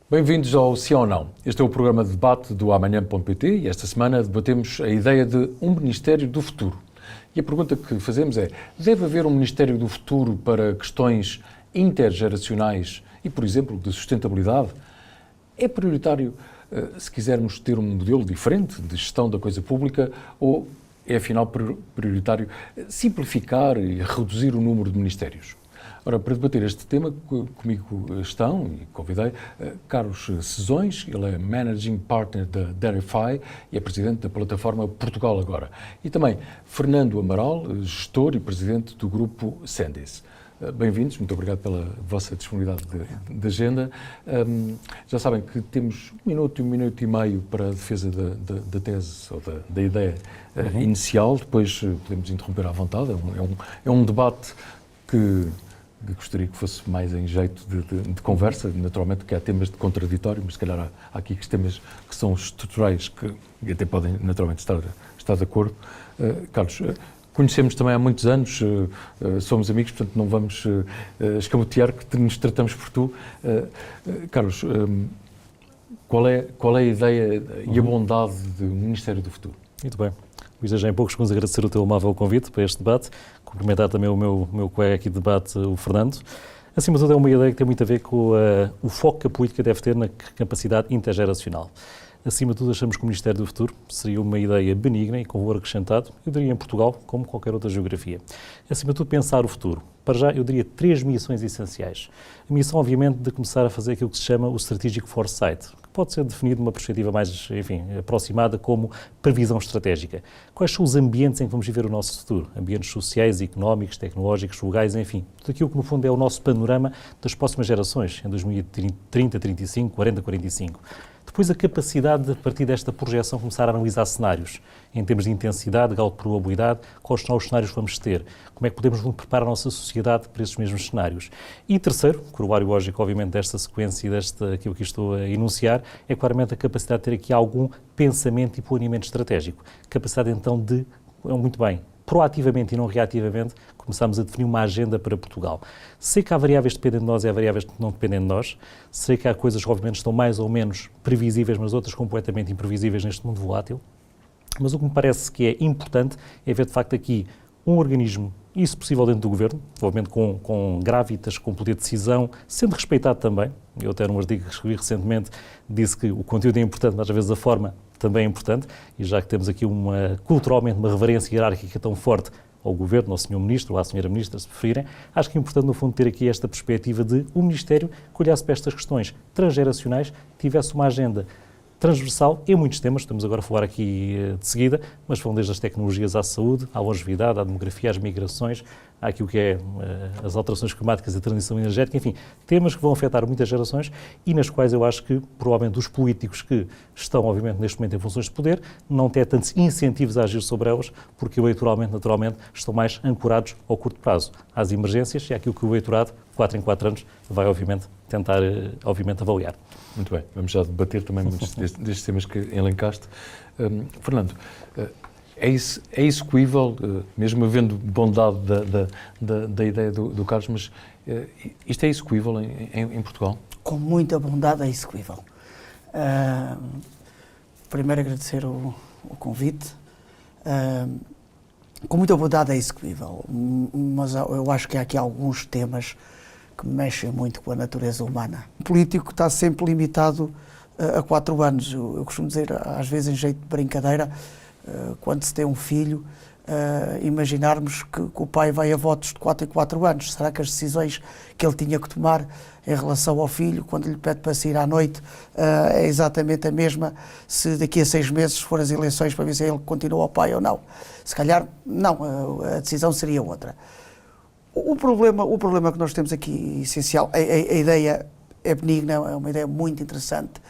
Bem-vindos ao Sim ou Não. Este é o programa de debate do amanhã.pt e esta semana debatemos a ideia de um Ministério do Futuro. E a pergunta que fazemos é, deve haver um Ministério do Futuro para questões intergeracionais e, por exemplo, de sustentabilidade? É prioritário, se quisermos ter um modelo diferente de gestão da coisa pública, ou é, afinal, prioritário simplificar e reduzir o número de ministérios? Ora, para debater este tema, comigo estão, e convidei, Carlos Cesões, ele é Managing Partner da Dairyfy e é Presidente da plataforma Portugal Agora. E também Fernando Amaral, gestor e Presidente do Grupo Sendis. Bem-vindos, muito obrigado pela vossa disponibilidade de agenda. Já sabem que temos um minuto e meio para a defesa da tese ou da ideia inicial, depois podemos interromper à vontade. É um debate que gostaria que fosse mais em jeito de conversa, naturalmente que há temas de contraditório, mas se calhar há aqui temas que são estruturais que até podem naturalmente estar de acordo. Carlos, conhecemos também há muitos anos, somos amigos, portanto não vamos escamotear que nos tratamos por tu. Carlos, qual é a ideia e a bondade do Ministério do Futuro? Muito bem. Luís, já em poucos segundos agradecer o teu amável convite para este debate, cumprimentar também o meu colega aqui de debate, o Fernando. Acima de tudo, é uma ideia que tem muito a ver com o foco que a política deve ter na capacidade intergeracional. Acima de tudo, achamos que o Ministério do Futuro seria uma ideia benigna e com valor acrescentado, eu diria em Portugal, como qualquer outra geografia. Acima de tudo, pensar o futuro. Para já, eu diria 3 missões essenciais. A missão, obviamente, de começar a fazer aquilo que se chama o Strategic Foresight, que pode ser definido numa perspectiva mais, aproximada como previsão estratégica. Quais são os ambientes em que vamos viver o nosso futuro? Ambientes sociais, económicos, tecnológicos, legais, enfim. Tudo aquilo que, no fundo, é o nosso panorama das próximas gerações, em 2030, 35, 40, 45. Depois, a capacidade de, a partir desta projeção, começar a analisar cenários, em termos de intensidade, grau de probabilidade, quais são os cenários que vamos ter, como é que podemos preparar a nossa sociedade para esses mesmos cenários. E terceiro, corolário lógico, obviamente, desta sequência e aquilo que estou a enunciar, é claramente a capacidade de ter aqui algum pensamento e planeamento estratégico. Capacidade, então, de, muito bem, proativamente e não reativamente, começamos a definir uma agenda para Portugal. Sei que há variáveis que dependem de nós e há variáveis que não dependem de nós. Sei que há coisas que, obviamente, estão mais ou menos previsíveis, mas outras completamente imprevisíveis neste mundo volátil. Mas o que me parece que é importante é ver, de facto, aqui um organismo, e se possível dentro do Governo, obviamente com gravitas, com poder de decisão, sendo respeitado também. Eu até num artigo que escrevi recentemente disse que o conteúdo é importante, mas às vezes a forma também é importante, e já que temos aqui culturalmente uma reverência hierárquica tão forte ao Governo, ao Sr. Ministro ou à Sra. Ministra, se preferirem, acho que é importante, no fundo, ter aqui esta perspectiva de um Ministério que olhasse para estas questões transgeracionais, tivesse uma agenda transversal em muitos temas, estamos agora a falar aqui de seguida, mas vão desde as tecnologias à saúde, à longevidade, à demografia, às migrações, àquilo que é as alterações climáticas e a transição energética, enfim, temas que vão afetar muitas gerações e nas quais eu acho que, provavelmente, os políticos que estão, obviamente, neste momento em funções de poder, não têm tantos incentivos a agir sobre elas, porque eleitoralmente, naturalmente, estão mais ancorados ao curto prazo, às emergências e àquilo que o eleitorado, 4 em 4 anos, vai, obviamente, tentar, avaliar. Muito bem, vamos já debater também muitos destes temas que elencaste. Fernando, é execuível, mesmo havendo bondade da ideia do Carlos, mas isto é execuível em Portugal? Com muita bondade é execuível. Primeiro agradecer o convite. Com muita bondade é execuível, mas eu acho que há aqui alguns temas que mexem muito com a natureza humana. O político está sempre limitado a 4 anos. Eu costumo dizer, às vezes em jeito de brincadeira, quando se tem um filho, imaginarmos que o pai vai a votos de 4 em 4 anos. Será que as decisões que ele tinha que tomar em relação ao filho, quando lhe pede para sair à noite, é exatamente a mesma se daqui a 6 meses for as eleições para ver se ele continua ao pai ou não? Se calhar, não, a decisão seria outra. O problema que nós temos aqui, essencial, a ideia é benigna, é uma ideia muito interessante,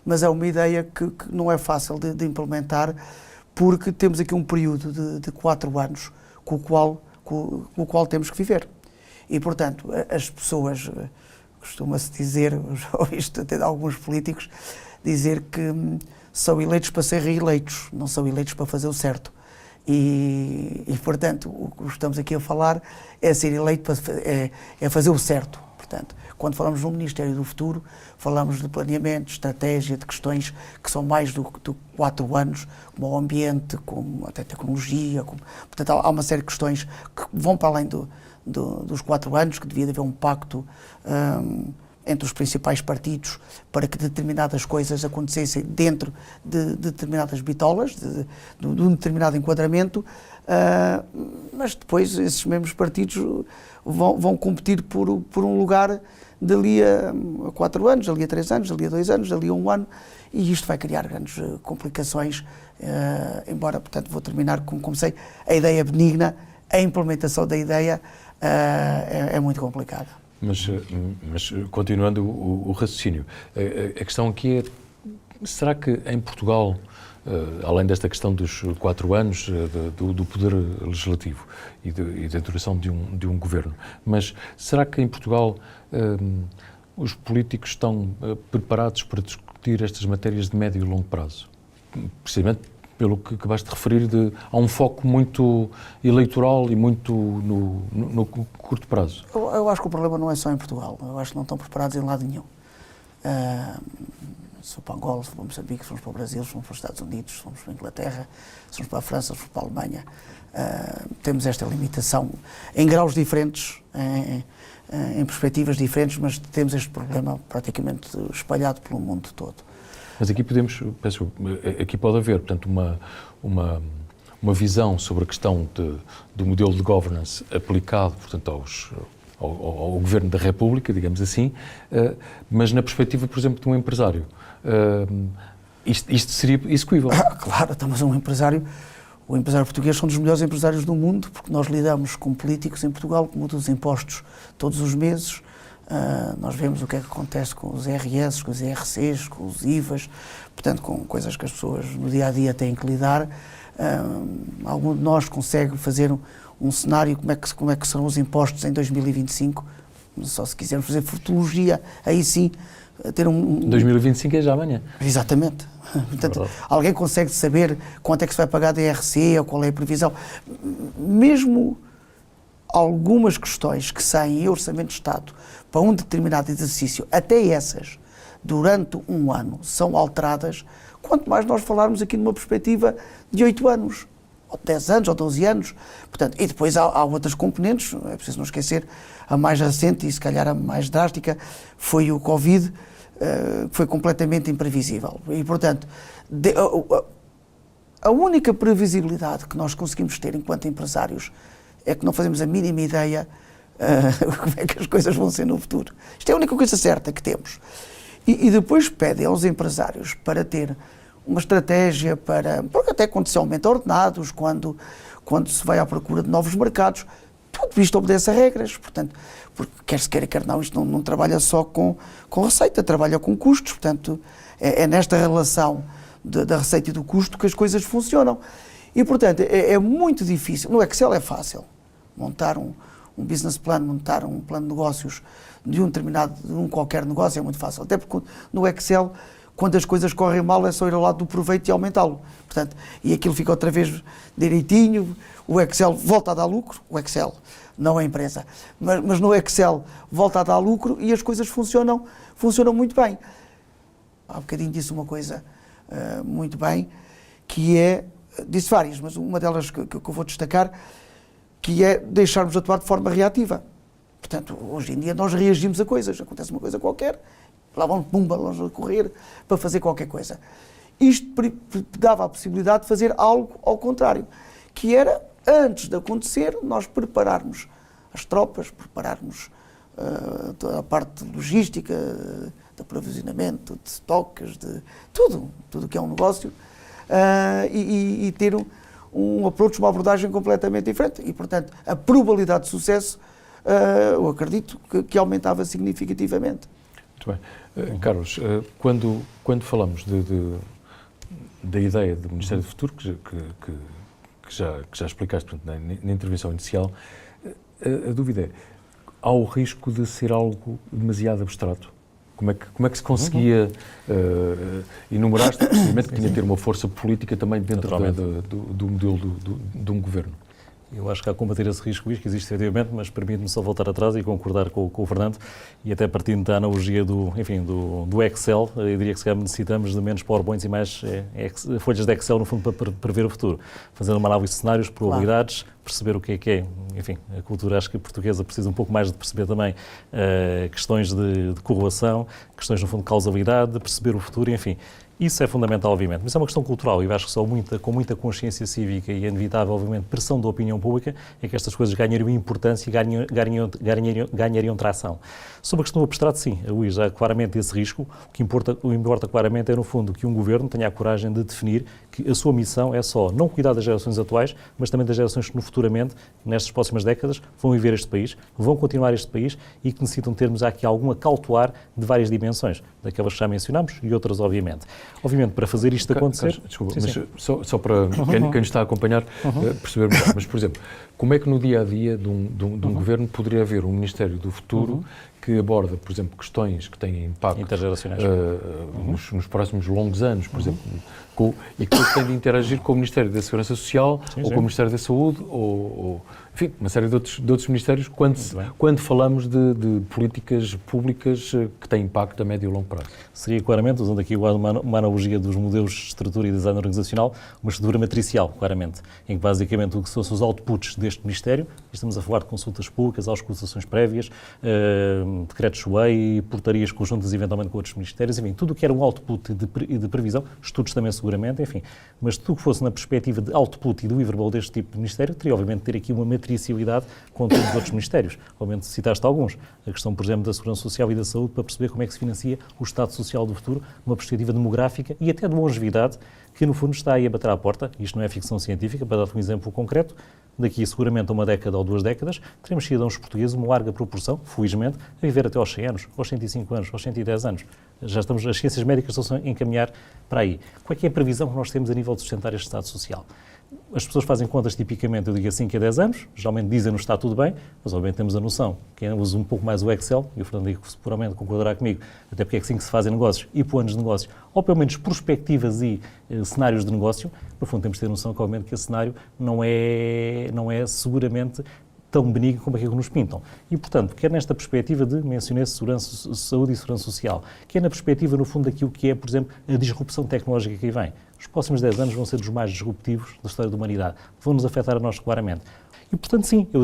mas é uma ideia que não é fácil de implementar, porque temos aqui um período de 4 anos com o qual temos que viver. E, portanto, as pessoas, costuma-se dizer, já ouvi isto até de alguns políticos, dizer que são eleitos para ser reeleitos, não são eleitos para fazer o certo. E portanto, o que estamos aqui a falar é ser eleito, é fazer o certo. Portanto, quando falamos no Ministério do Futuro, falamos de planeamento, de estratégia, de questões que são mais do que 4 anos, como o ambiente, como até tecnologia. Portanto, há uma série de questões que vão para além dos 4 anos, que devia haver um pacto entre os principais partidos para que determinadas coisas acontecessem dentro de determinadas bitolas, de um determinado enquadramento, mas depois esses mesmos partidos vão competir por um lugar dali a 4 anos, dali a 3 anos, dali a 2 anos, dali a 1 ano, e isto vai criar grandes complicações, embora, portanto, vou terminar como comecei, a ideia benigna, a implementação da ideia é muito complicada. Mas continuando o raciocínio, a questão aqui é, será que em Portugal, além desta questão dos 4 anos do poder legislativo e da duração de um governo, mas será que em Portugal os políticos estão preparados para discutir estas matérias de médio e longo prazo? Precisamente pelo que acabaste de referir, há um foco muito eleitoral e muito no curto prazo. Eu acho que o problema não é só em Portugal. Eu acho que não estão preparados em lado nenhum. Se for para Angola, se for para Moçambique, se fomos para o Brasil, se fomos para os Estados Unidos, se fomos para a Inglaterra, se fomos para a França, se fomos para a Alemanha, temos esta limitação em graus diferentes, em perspectivas diferentes, mas temos este problema praticamente espalhado pelo mundo todo. Mas aqui aqui pode haver, portanto, uma visão sobre a questão do modelo de governance aplicado, portanto, ao Governo da República, digamos assim, mas na perspectiva, por exemplo, de um empresário. Isto seria execuível? Claro, mas o empresário português são dos melhores empresários do mundo, porque nós lidamos com políticos em Portugal que mudam os impostos todos os meses. Nós vemos o que é que acontece com os IRS, com os IRCs, com os IVAs, portanto, com coisas que as pessoas no dia-a-dia têm que lidar. Algum de nós consegue fazer um cenário como é que serão os impostos em 2025, só se quisermos fazer futurologia, aí sim, ter 2025 é já amanhã. Exatamente. Portanto, alguém consegue saber quanto é que se vai pagar de IRC ou qual é a previsão. Mesmo algumas questões que saem em orçamento de Estado para um determinado exercício, até essas, durante um ano, são alteradas, quanto mais nós falarmos aqui numa perspectiva de 8 anos, ou 10 anos, ou 12 anos. Portanto, e depois há outras componentes, é preciso não esquecer, a mais recente e se calhar a mais drástica foi o Covid, que foi completamente imprevisível. E, portanto, a única previsibilidade que nós conseguimos ter enquanto empresários é que não fazemos a mínima ideia como é que as coisas vão ser no futuro. Isto é a única coisa certa que temos. E depois pedem aos empresários para ter uma estratégia porque até quando se aumenta ordenados, quando se vai à procura de novos mercados, tudo isto obedece a regras, portanto, porque quer se queira, quer não, isto não trabalha só com receita, trabalha com custos, portanto, é nesta relação da receita e do custo que as coisas funcionam. E, portanto, é muito difícil. No Excel é fácil montar um business plan, montar um plano de negócios de um qualquer negócio é muito fácil, até porque no Excel, quando as coisas correm mal, é só ir ao lado do proveito e aumentá-lo. Portanto, e aquilo fica outra vez direitinho, o Excel volta a dar lucro, o Excel, não a empresa, mas no Excel volta a dar lucro e as coisas funcionam muito bem. Há bocadinho disse uma coisa muito bem, que é, disse várias, mas uma delas que eu vou destacar, que é deixarmos de atuar de forma reativa. Portanto, hoje em dia nós reagimos a coisas, acontece uma coisa qualquer, lá vamos, pumba, vamos a correr para fazer qualquer coisa. Isto dava a possibilidade de fazer algo ao contrário, que era, antes de acontecer, nós prepararmos as tropas, prepararmos toda a parte de logística, de aprovisionamento, de estoques, de tudo que é um negócio, e ter um approach, uma abordagem completamente diferente. E, portanto, a probabilidade de sucesso, eu acredito que aumentava significativamente. Muito bem. Carlos, quando falamos da ideia do Ministério do Futuro, que já explicaste, portanto, na intervenção inicial, a dúvida é, há o risco de ser algo demasiado abstrato? Como é que se conseguia enumeraste, precisamente, que tinha de ter uma força política também dentro do modelo de um governo? Eu acho que há que combater esse risco que existe efetivamente, mas permite-me só voltar atrás e concordar com o Fernando, e até partindo da analogia do Excel, eu diria que se calhar necessitamos de menos PowerPoints e mais folhas de Excel, no fundo, para prever o futuro. Fazendo uma análise de cenários, probabilidades, perceber o que é. Enfim, a cultura, acho que a portuguesa precisa um pouco mais de perceber também questões de correlação, questões, no fundo, de causalidade, de perceber o futuro, enfim. Isso é fundamental, obviamente, mas é uma questão cultural e eu acho que só com muita consciência cívica e inevitável, obviamente, pressão da opinião pública é que estas coisas ganhariam importância e ganhariam tração. Sobre a questão do abstrato, sim, a Luís, há claramente esse risco. O que importa claramente é, no fundo, que um governo tenha a coragem de definir que a sua missão é só não cuidar das gerações atuais, mas também das gerações que, futuramente, nestas próximas décadas, vão viver este país, vão continuar este país e que necessitam termos aqui algum acautelar de várias dimensões, daquelas que já mencionámos e outras, obviamente. Obviamente, para fazer isto acontecer... Desculpa, sim, mas sim. só para quem nos está a acompanhar perceber melhor. Mas, por exemplo, como é que no dia-a-dia de um governo poderia haver um Ministério do Futuro que aborda, por exemplo, questões que têm impacto intergeracionais nos próximos longos anos, por exemplo, e que tem de interagir com o Ministério da Segurança Social ou com o Ministério da Saúde ou enfim, uma série de outros ministérios quando falamos de políticas públicas que têm impacto a médio e longo prazo. Seria claramente, usando aqui uma analogia dos modelos de estrutura e design organizacional, uma estrutura matricial, claramente, em que basicamente o que são os outputs deste Ministério, estamos a falar de consultas públicas, auscultações prévias, decretos-lei, portarias conjuntas eventualmente com outros ministérios, enfim, tudo o que era um output e de previsão, estudos também seguramente, enfim, mas tudo o que fosse na perspectiva de output e deliverable deste tipo de Ministério, teria obviamente de ter aqui uma matricialidade com todos os outros ministérios. Obviamente citaste alguns, a questão, por exemplo, da Segurança Social e da Saúde, para perceber como é que se financia o Estado Social do futuro, numa perspectiva demográfica e até de longevidade, que no fundo está aí a bater à porta. Isto não é ficção científica, para dar-te um exemplo concreto, daqui seguramente a uma década ou 2 décadas, teremos cidadãos portugueses, uma larga proporção, felizmente, a viver até aos 100 anos, aos 105 anos, aos 110 anos. Já estamos, as ciências médicas estão a encaminhar para aí. Qual é que é a previsão que nós temos a nível de sustentar este Estado Social? As pessoas fazem contas tipicamente, eu digo a 5 a 10 anos, geralmente dizem-nos está tudo bem, mas obviamente temos a noção. Quem usa um pouco mais o Excel, e o Fernando seguramente concordará comigo, até porque é assim que se fazem negócios e planos de negócios, ou pelo menos perspectivas e cenários de negócio, no fundo temos de ter noção que obviamente que esse cenário não é seguramente tão benigno como aquilo que nos pintam. E, portanto, quer nesta perspectiva de, mencionei segurança, saúde e segurança social, quer na perspectiva, no fundo, daquilo que é, por exemplo, a disrupção tecnológica que aí vem. Os próximos 10 anos vão ser dos mais disruptivos da história da humanidade. Vão-nos afetar a nós claramente. E, portanto, sim, eu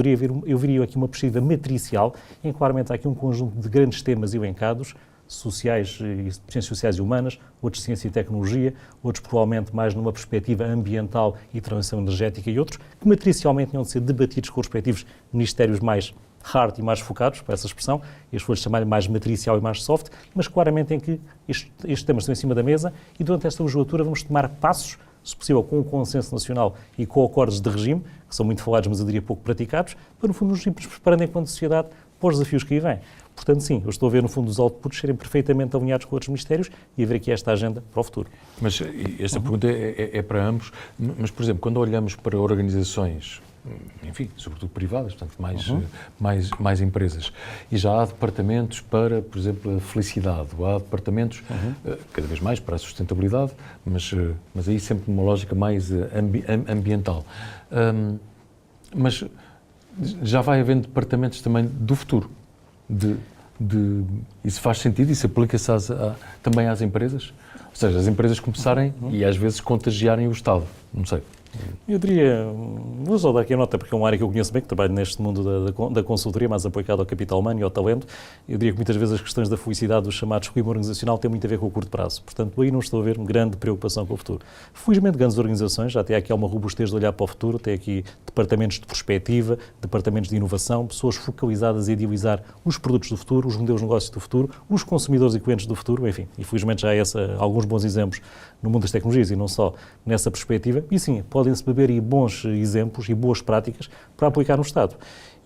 viria aqui uma perspectiva matricial, em que claramente há aqui um conjunto de grandes temas elencados, sociais, ciências sociais e humanas, outros ciência e tecnologia, outros provavelmente mais numa perspectiva ambiental e transição energética e outros, que matricialmente tinham de ser debatidos com os respectivos ministérios mais hard e mais focados, para essa expressão, e as folhas chamarem mais matricial e mais soft, mas claramente em que estes temas estão em cima da mesa e durante esta legislatura vamos tomar passos, se possível com um consenso nacional e com acordos de regime, que são muito falados, mas eu diria pouco praticados, para no fundo nos irmos preparando enquanto sociedade para os desafios que aí vêm. Portanto, sim, eu estou a ver, no fundo, os outputs serem perfeitamente alinhados com outros ministérios e a ver aqui esta agenda para o futuro. Mas esta pergunta é para ambos, mas, por exemplo, quando olhamos para organizações, enfim, sobretudo privadas, portanto, mais empresas, e já há departamentos para, por exemplo, a felicidade, ou há departamentos, cada vez mais, para a sustentabilidade, mas aí sempre numa lógica mais ambiental. Mas já vai havendo departamentos também do futuro. Isso faz sentido? Isso aplica-se também às empresas? Ou seja, as empresas começarem e às vezes contagiarem o Estado, não sei. Eu diria, vou só dar aqui a nota, porque é uma área que eu conheço bem, que trabalho neste mundo da consultoria, mais aplicado ao capital humano e ao talento. Eu diria que muitas vezes as questões da felicidade dos chamados clima organizacional têm muito a ver com o curto prazo. Portanto, aí não estou a ver grande preocupação com o futuro. Felizmente, grandes organizações, já tem aqui uma robustez de olhar para o futuro, tem aqui departamentos de perspectiva, departamentos de inovação, pessoas focalizadas em idealizar os produtos do futuro, os modelos de negócios do futuro, os consumidores e clientes do futuro, enfim. E felizmente já há alguns bons exemplos no mundo das tecnologias e não só nessa perspectiva. E sim, podem-se beber aí bons exemplos e boas práticas para aplicar no Estado.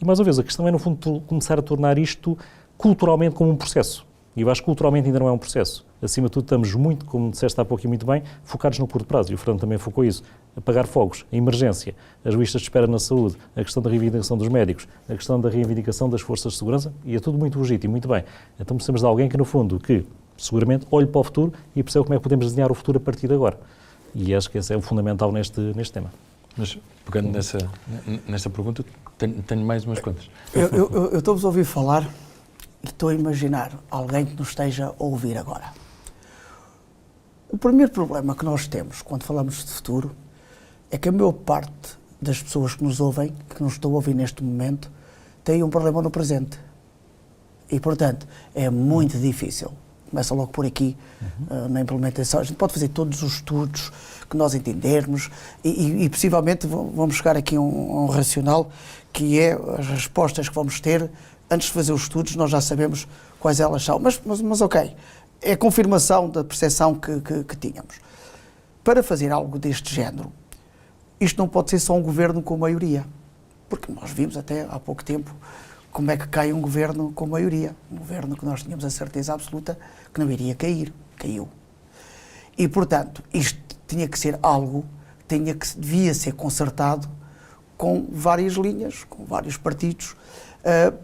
E mais uma vez, a questão é, no fundo, começar a tornar isto culturalmente como um processo. E eu acho que culturalmente ainda não é um processo. Acima de tudo, estamos muito, como disseste há pouco e muito bem, focados no curto prazo. E o Fernando também focou isso. Apagar fogos, a emergência, as listas de espera na saúde, a questão da reivindicação dos médicos, a questão da reivindicação das forças de segurança, e é tudo muito legítimo, muito bem. Então precisamos de alguém que, no fundo, que seguramente olhe para o futuro e perceba como é que podemos desenhar o futuro a partir de agora. E acho que esse é o fundamental neste tema. Mas, pegando nessa pergunta, tenho mais umas quantas. Eu estou-vos a ouvir falar e estou a imaginar alguém que nos esteja a ouvir agora. O primeiro problema que nós temos quando falamos de futuro é que a maior parte das pessoas que nos ouvem, que nos estão a ouvir neste momento, têm um problema no presente. E, portanto, é muito difícil. Começa logo por aqui, na implementação. A gente pode fazer todos os estudos que nós entendermos e possivelmente vamos chegar aqui a um racional que é as respostas que vamos ter. Antes de fazer os estudos, nós já sabemos quais elas são. Mas ok, é a confirmação da percepção que tínhamos. Para fazer algo deste género, isto não pode ser só um governo com maioria. Porque nós vimos até há pouco tempo como é que cai um governo com maioria. Um governo que nós tínhamos a certeza absoluta que não iria cair. Caiu. E, portanto, isto tinha que ser algo, devia ser concertado com várias linhas, com vários partidos,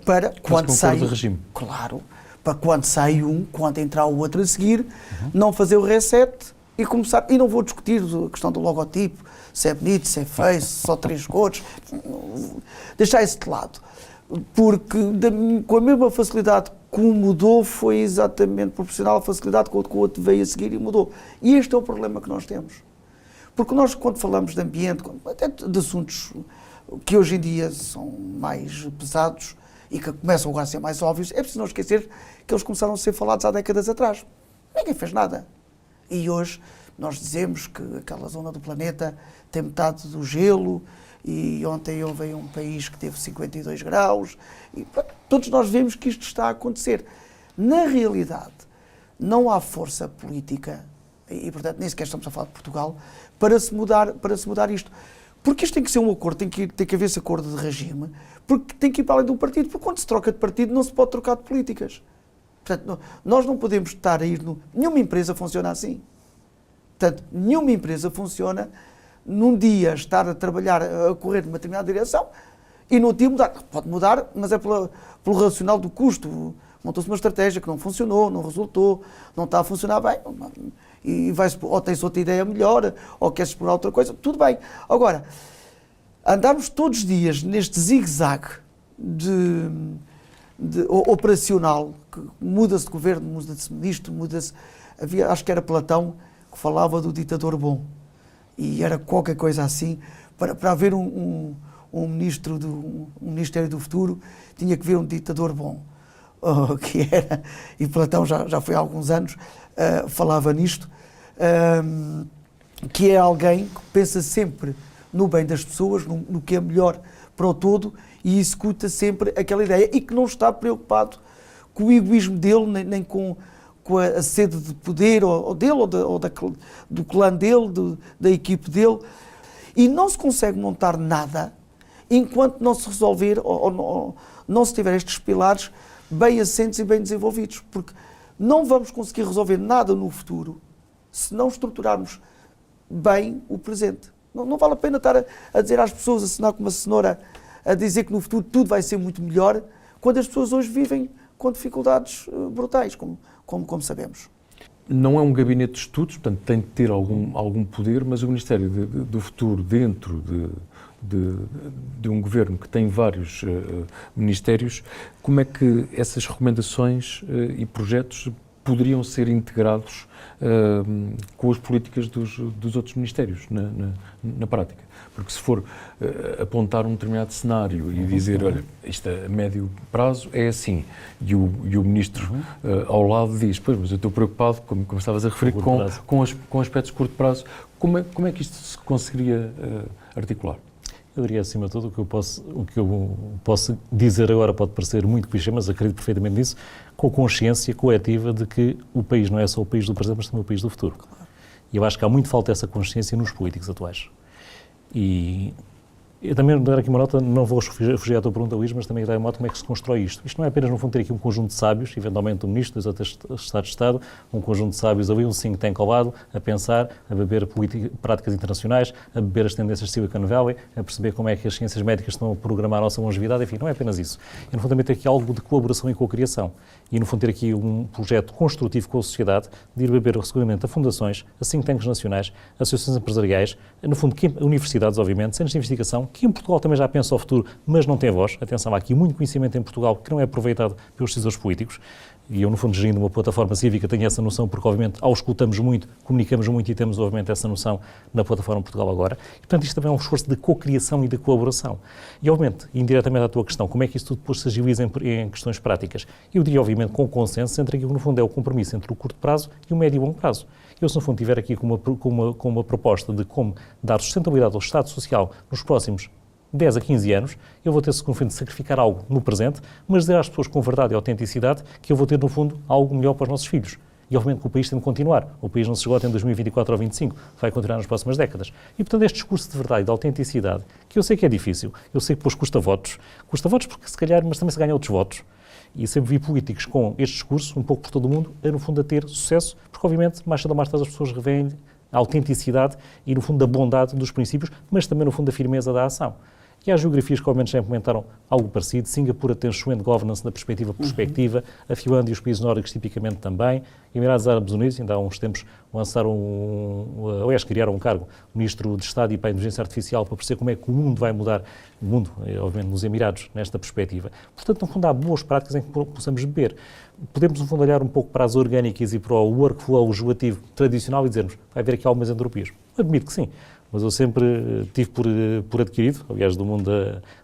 para quando sai... regime. Claro, para quando sai quando entrar o outro a seguir, não fazer o reset e começar... E não vou discutir a questão do logotipo, se é bonito, se é feio, se só 3 cores. Deixar isso de lado. Porque com a mesma facilidade que um mudou, foi exatamente proporcional à facilidade que o outro veio a seguir e mudou. E este é o problema que nós temos. Porque nós, quando falamos de ambiente, até de assuntos que hoje em dia são mais pesados e que começam agora a ser mais óbvios, é preciso não esquecer que eles começaram a ser falados há décadas atrás. Ninguém fez nada. E hoje nós dizemos que aquela zona do planeta tem metade do gelo, e ontem houve aí um país que teve 52 graus, e todos nós vemos que isto está a acontecer. Na realidade, não há força política, e portanto nem sequer estamos a falar de Portugal, para se mudar isto. Porque isto tem que ser um acordo, tem que haver esse acordo de regime, porque tem que ir para além do partido, porque quando se troca de partido não se pode trocar de políticas. Portanto, nós não podemos estar a ir nenhuma empresa funciona assim. Portanto, nenhuma empresa funciona num dia estar a trabalhar, a correr numa determinada direção e no outro dia mudar. Pode mudar, mas é pelo racional do custo. Montou-se uma estratégia que não funcionou, não resultou, não está a funcionar bem, e ou tens outra ideia melhor, ou queres explorar outra coisa, tudo bem. Agora, andarmos todos os dias neste zigue-zague de operacional, que muda-se de governo, muda-se de ministro, muda-se... Acho que era Platão que falava do ditador bom. E era qualquer coisa assim, para haver um Ministério do Futuro, tinha que haver um ditador bom, que era, e Platão já foi há alguns anos, falava nisto, que é alguém que pensa sempre no bem das pessoas, no que é melhor para o todo, e executa sempre aquela ideia, e que não está preocupado com o egoísmo dele, nem com a sede de poder, ou dele, do clã dele, da equipe dele, e não se consegue montar nada enquanto não se resolver, ou não se tiver estes pilares bem assentes e bem desenvolvidos, porque não vamos conseguir resolver nada no futuro se não estruturarmos bem o presente. Não vale a pena estar a dizer às pessoas, a assinar com uma cenoura, a dizer que no futuro tudo vai ser muito melhor, quando as pessoas hoje vivem com dificuldades brutais, como sabemos. Não é um gabinete de estudos, portanto tem de ter algum poder, mas o Ministério do Futuro, dentro de um governo que tem vários ministérios, como é que essas recomendações e projetos poderiam ser integrados com as políticas dos outros ministérios na prática? Porque se for apontar um determinado cenário e dizer, olha, isto a médio prazo é assim, e o ministro ao lado diz, pois, mas eu estou preocupado, como estavas a referir, com aspectos de curto prazo, como é que isto se conseguiria articular? Eu diria, acima de tudo, o que eu posso dizer agora pode parecer muito clichê, mas acredito perfeitamente nisso, com a consciência coletiva de que o país não é só o país do presente, mas também o país do futuro. E eu acho que há muito falta dessa consciência nos políticos atuais. E Eu também dar aqui uma nota, não vou fugir à tua pergunta, Luís, mas também dar uma nota como é que se constrói isto. Isto não é apenas, no fundo, ter aqui um conjunto de sábios, eventualmente um ministro, dois outros Estados de Estado, um conjunto de sábios ali, um think tank ao lado, a pensar, a beber práticas internacionais, a beber as tendências de Silicon Valley, a perceber como é que as ciências médicas estão a programar a nossa longevidade, enfim, não é apenas isso. É, no fundo, também ter aqui algo de colaboração e co-criação. E, no fundo, ter aqui um projeto construtivo com a sociedade, de ir beber seguramente a fundações, a think tanks nacionais, associações empresariais, no fundo, universidades, obviamente, centros de investigação, que em Portugal também já pensam ao futuro, mas não tem voz. Atenção, há aqui muito conhecimento em Portugal que não é aproveitado pelos decisores políticos. E eu, no fundo, gerindo uma plataforma cívica, tenho essa noção, porque, obviamente, ao escutamos muito, comunicamos muito e temos, obviamente, essa noção na plataforma Portugal Agora. E, portanto, isto também é um esforço de co-criação e de colaboração. E, obviamente, indiretamente à tua questão, como é que isso tudo depois se agiliza em questões práticas? Eu diria, obviamente, com consenso entre aquilo que, no fundo, é o compromisso entre o curto prazo e o médio e longo prazo. Eu, se no fundo, estiver aqui com uma proposta de como dar sustentabilidade ao Estado Social nos próximos 10 a 15 anos, eu vou ter, no fundo, de sacrificar algo no presente, mas dizer às pessoas com verdade e autenticidade que eu vou ter, no fundo, algo melhor para os nossos filhos. E, obviamente, que o país tem de continuar. O país não se esgota em 2024 ou 2025, vai continuar nas próximas décadas. E, portanto, este discurso de verdade e de autenticidade, que eu sei que é difícil, eu sei que depois custa votos porque, se calhar, mas também se ganha outros votos. E sempre vi políticos com este discurso, um pouco por todo o mundo, no fundo, a ter sucesso, porque, obviamente, mais cedo ou mais tarde as pessoas revêem a autenticidade e, no fundo, a bondade dos princípios, mas também, no fundo, a firmeza da ação. E há geografias que, obviamente, já implementaram algo parecido. Singapura tem excelente governance na perspectiva prospectiva, a Finlândia e os países nórdicos tipicamente também. Emirados Árabes Unidos, ainda há uns tempos, criaram um cargo, Ministro de Estado e para a Inteligência Artificial, para perceber como é que o mundo vai mudar, o mundo, obviamente, nos Emirados, nesta perspectiva. Portanto, no fundo, há boas práticas em que possamos beber. Podemos, no fundo, olhar um pouco para as orgânicas e para o workflow legislativo tradicional e dizermos, vai haver aqui algumas entropias. Admito que sim. Mas eu sempre tive por adquirido, aliás, do mundo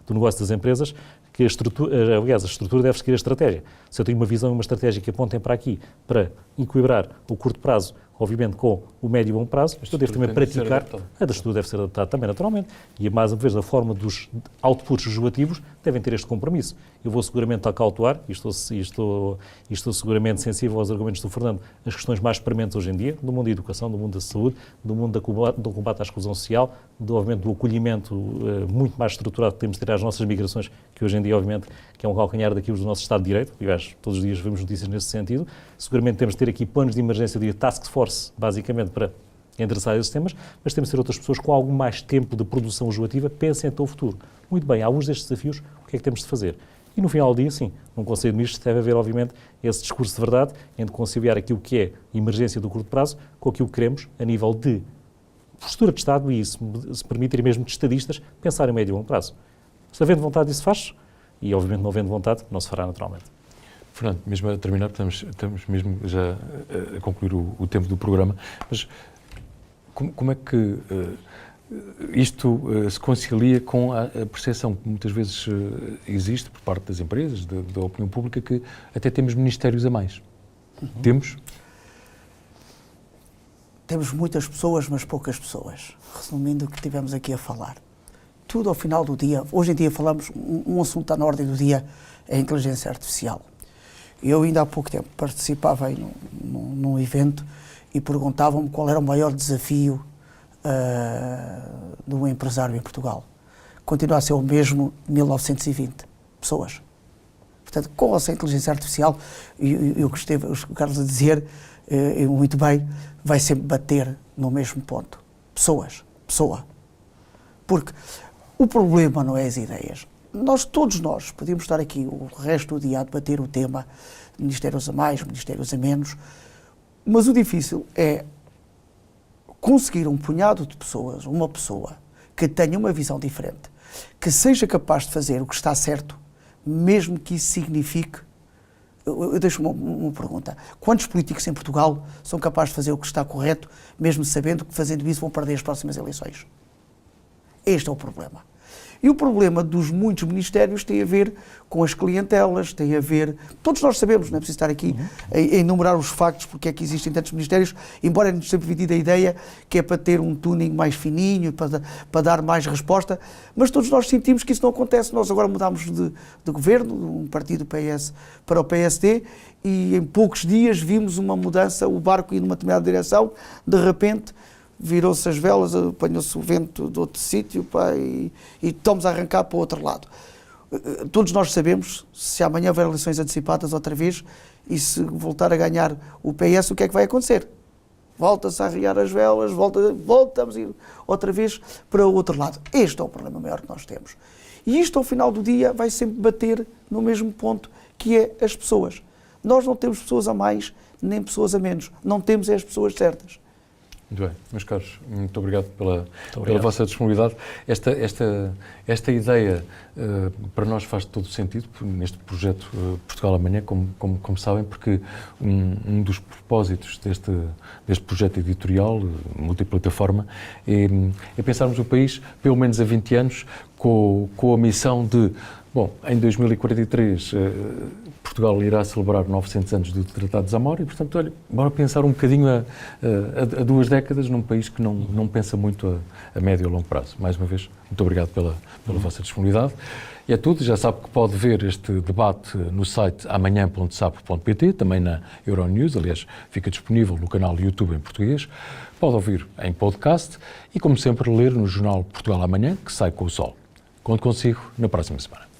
do negócio das empresas, que a estrutura deve seguir a estratégia. Se eu tenho uma visão e uma estratégia que apontem para aqui, para equilibrar o curto prazo, obviamente com o médio e longo prazo, eu devo também praticar, a da estrutura deve ser adaptada também naturalmente, e mais uma vez a forma dos outputs legislativos devem ter este compromisso. Eu vou seguramente acautelar, e estou seguramente sensível aos argumentos do Fernando, as questões mais prementes hoje em dia, do mundo da educação, do mundo da saúde, do mundo do combate à exclusão social, obviamente do acolhimento muito mais estruturado que temos de ter às nossas migrações, que hoje em dia, obviamente, que é um calcanhar daquilo do nosso Estado de Direito, aliás, todos os dias vemos notícias nesse sentido. Seguramente temos de ter aqui planos de emergência de task force, basicamente, para endereçar esses temas, mas temos de ter outras pessoas com algum mais tempo de produção legislativa, pensem até o futuro. Muito bem, à luz destes desafios, o que é que temos de fazer? E no final do dia, sim, num Conselho de Ministros deve haver, obviamente, esse discurso de verdade entre conciliar aquilo que é emergência do curto prazo com aquilo que queremos a nível de postura de Estado e, se permitir mesmo de estadistas, pensar em médio e longo prazo. Se havendo vontade, isso faz, e obviamente não havendo vontade, não se fará naturalmente. Fernando, mesmo a terminar, estamos mesmo já a concluir o tempo do programa, mas como é que isto se concilia com a percepção que muitas vezes existe por parte das empresas, da opinião pública, que até temos ministérios a mais? Temos? Temos muitas pessoas, mas poucas pessoas. Resumindo o que tivemos aqui a falar. Tudo ao final do dia, hoje em dia falamos, um assunto está na ordem do dia, é a inteligência artificial. Eu ainda há pouco tempo participava num evento e perguntavam-me qual era o maior desafio de um empresário em Portugal. Continua a ser o mesmo de 1920, pessoas. Portanto, com essa inteligência artificial, e o que esteve o Carlos a dizer, muito bem, vai sempre bater no mesmo ponto. Pessoa. Porque o problema não é as ideias. Todos nós podíamos estar aqui o resto do dia a debater o tema de ministérios a mais, ministérios a menos, mas o difícil é conseguir um punhado de pessoas, uma pessoa que tenha uma visão diferente, que seja capaz de fazer o que está certo, mesmo que isso signifique... Eu deixo uma pergunta. Quantos políticos em Portugal são capazes de fazer o que está correto, mesmo sabendo que fazendo isso vão perder as próximas eleições? Este é o problema. E o problema dos muitos ministérios tem a ver com as clientelas, tem a ver... Todos nós sabemos, não é preciso estar aqui a enumerar os factos porque é que existem tantos ministérios, embora nos sempre vendido a ideia que é para ter um tuning mais fininho, para dar mais resposta, mas todos nós sentimos que isso não acontece. Nós agora mudámos de governo, um partido PS para o PSD, e em poucos dias vimos uma mudança, o barco ir numa determinada direção, de repente virou-se as velas, apanhou-se o vento de outro sítio, pá, e estamos a arrancar para o outro lado. Todos nós sabemos, se amanhã houver eleições antecipadas outra vez, e se voltar a ganhar o PS, o que é que vai acontecer? Volta-se a arriar as velas, voltamos a ir outra vez para o outro lado. Este é o problema maior que nós temos. E isto, ao final do dia, vai sempre bater no mesmo ponto, que é as pessoas. Nós não temos pessoas a mais, nem pessoas a menos. Não temos as pessoas certas. Muito bem, meus caros, muito obrigado pela vossa disponibilidade. Esta ideia para nós faz todo sentido neste projeto Portugal Amanhã, como sabem, porque um dos propósitos deste projeto editorial, multiplataforma, é pensarmos o país, pelo menos há 20 anos, com a missão de, em 2043, Portugal irá celebrar 900 anos do Tratado de Zamora e, portanto, olha, bora pensar um bocadinho a 2 décadas num país que não pensa muito a médio e longo prazo. Mais uma vez, muito obrigado pela vossa disponibilidade. E é tudo, já sabe que pode ver este debate no site amanhã.sapo.pt, também na Euronews, aliás, fica disponível no canal YouTube em português. Pode ouvir em podcast e, como sempre, ler no jornal Portugal Amanhã, que sai com o sol. Conto consigo na próxima semana.